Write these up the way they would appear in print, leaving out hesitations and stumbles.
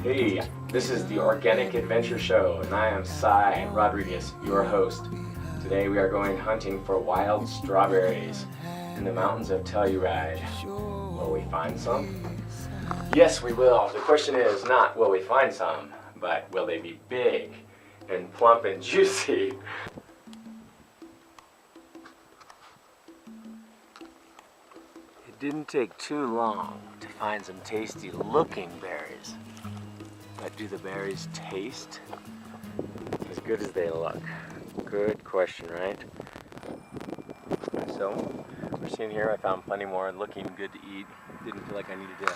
Hey, this is the Organic Adventure Show, and I am Cy Rodriguez, your host. Today we are going hunting for wild strawberries in the mountains of Telluride. Will we find some? Yes, we will. The question is not will we find some, but will they be big and plump and juicy? It didn't take too long to find some tasty looking berries. But do the berries taste as good as they look? Good question, right? So, we're seeing here I found plenty more looking good to eat. Didn't feel like I needed to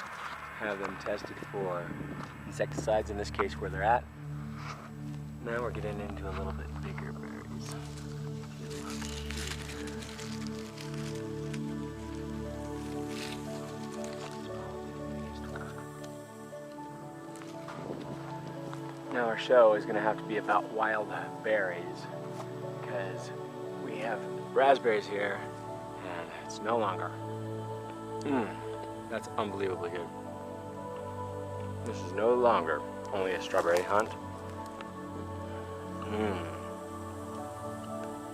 have them tested for insecticides, in this case where they're at. Now we're getting into a little bit bigger berries. Now our show is going to have to be about wild berries because we have raspberries here and it's no longer. That's unbelievably good. This is no longer only a strawberry hunt.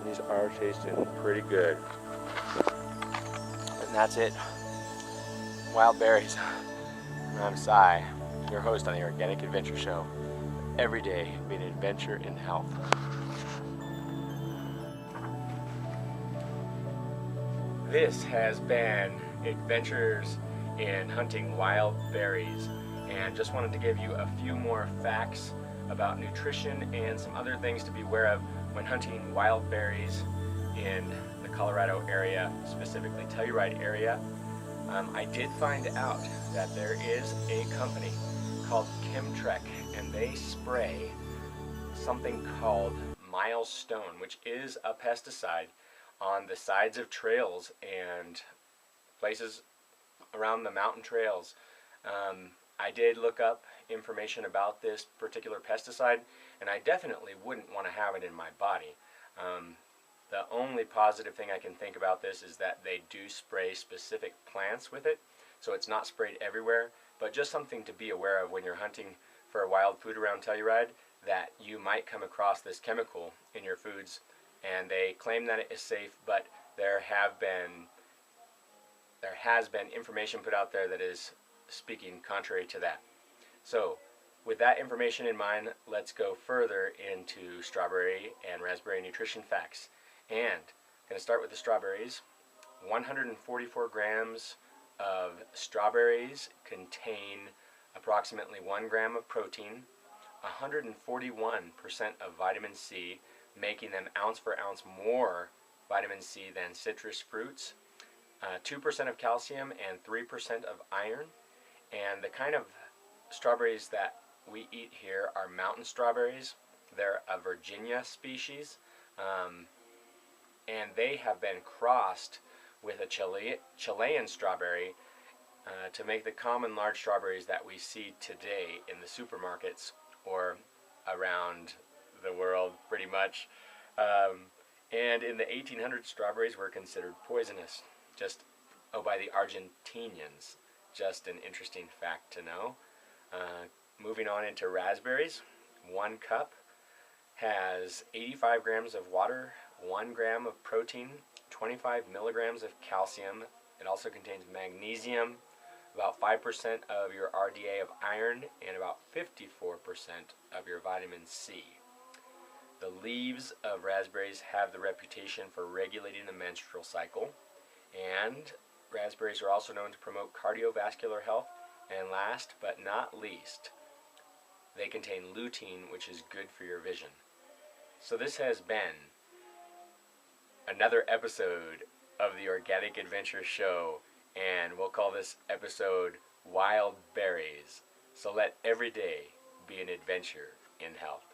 These are tasting pretty good. And that's it. Wild berries. I'm Cy, your host on the Organic Adventure Show. Every day be an adventure in health. This has been Adventures in Hunting Wild Berries, and just wanted to give you a few more facts about nutrition and some other things to be aware of when hunting wild berries in the Colorado area, specifically Telluride area. I did find out that there is a company called Chemtrek, and they spray something called Milestone, which is a pesticide on the sides of trails and places around the mountain trails. I did look up information about this particular pesticide, and I definitely wouldn't want to have it in my body. The only positive thing I can think about this is that they do spray specific plants with it, so it's not sprayed everywhere, but just something to be aware of when you're hunting for wild food around Telluride, that you might come across this chemical in your foods, and they claim that it is safe, but there has been information put out there that is speaking contrary to that. So with that information in mind, let's go further into strawberry and raspberry nutrition facts. And I'm going to start with the strawberries. 144 grams of strawberries contain approximately 1 gram of protein, 141% of vitamin C, making them ounce for ounce more vitamin C than citrus fruits, 2% of calcium and 3% of iron. And the kind of strawberries that we eat here are mountain strawberries. They're a Virginia species, and they have been crossed with a Chilean strawberry to make the common large strawberries that we see today in the supermarkets or around the world pretty much. And in the 1800s, strawberries were considered poisonous by the Argentinians. Just an interesting fact to know. Moving on into raspberries, 1 cup has 85 grams of water, 1 gram of protein, 25 milligrams of calcium. It also contains magnesium, about 5% of your RDA of iron, and about 54% of your vitamin C. The leaves of raspberries have the reputation for regulating the menstrual cycle, and raspberries are also known to promote cardiovascular health. And last but not least, they contain lutein, which is good for your vision. So this has been another episode of the Organic Adventure Show, and we'll call this episode Wild Berries. So let every day be an adventure in health.